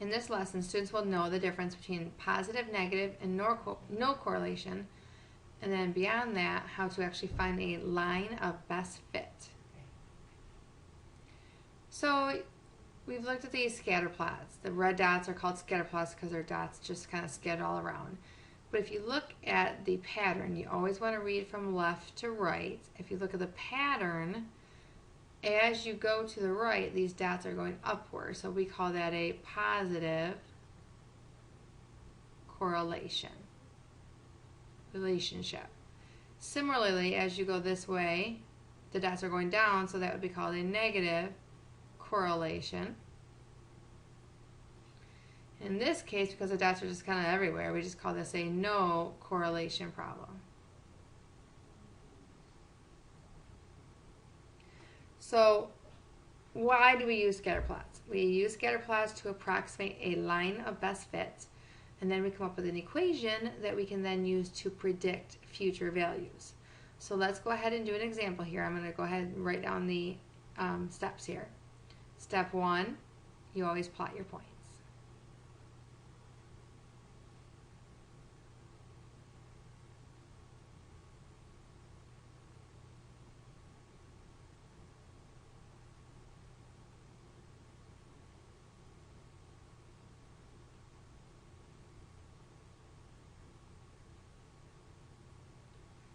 In this lesson, students will know the difference between positive, negative, and no correlation, and then beyond that, how to actually find a line of best fit. So we've looked at these scatter plots. The red dots are called scatter plots because they're dots just kind of scattered all around. But if you look at the pattern, you always want to read from left to right. If you look at the pattern, as you go to the right, these dots are going upward. So we call that a positive correlation relationship. Similarly, as you go this way, the dots are going down, so that would be called a negative correlation. In this case, because the dots are just kind of everywhere, we just call this a no correlation problem. So why do we use scatter plots? We use scatter plots to approximate a line of best fit, and then we come up with an equation that we can then use to predict future values. So let's go ahead and do an example here. I'm going to go ahead and write down the steps here. Step 1, you always plot your points.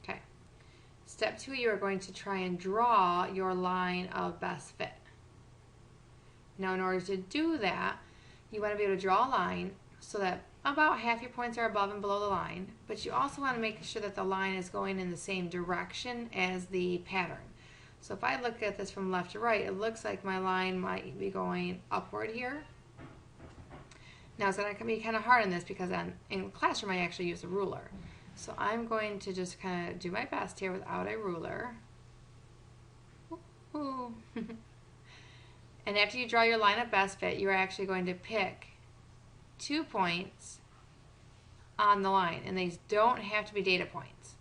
Okay. Step 2, you are going to try and draw your line of best fit. Now, in order to do that, you want to be able to draw a line so that about half your points are above and below the line, but you also want to make sure that the line is going in the same direction as the pattern. So if I look at this from left to right, it looks like my line might be going upward here. Now, it's going to be kind of hard in this because in the classroom I actually use a ruler. So I'm going to just kind of do my best here without a ruler. Ooh. And after you draw your line of best fit, you're actually going to pick 2 points on the line, and these don't have to be data points.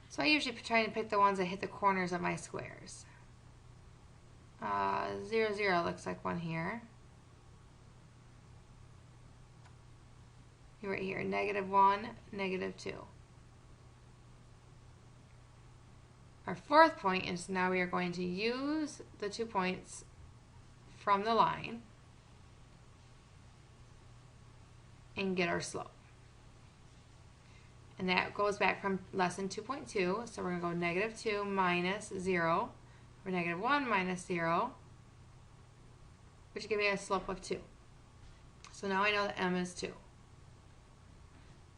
So I usually try to pick the ones that hit the corners of my squares. 0, 0 looks like one here. Right here, -1, -2. Our fourth point is now we are going to use the 2 points from the line and get our slope. And that goes back from lesson 2.2. So we're going to go -2 minus 0, or -1 minus 0, which gives me a slope of 2. So now I know that m is 2.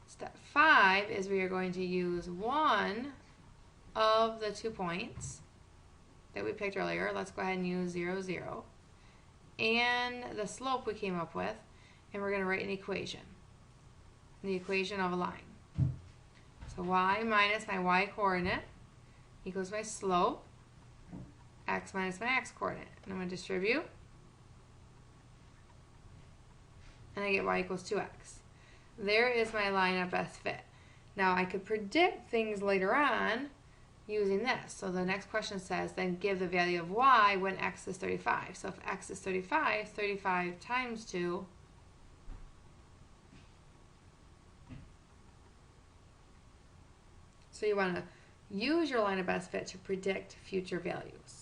Step 5 is we are going to use one of the 2 points that we picked earlier. Let's go ahead and use 0, 0. And the slope we came up with, and we're going to write an equation. The equation of a line. So y minus my y coordinate equals my slope, x minus my x coordinate. And I'm going to distribute, and I get y equals 2x. There is my line of best fit. Now I could predict things later on using this. So the next question says, then give the value of y when x is 35. So if x is 35, 35 times 2 So you want to use your line of best fit to predict future values.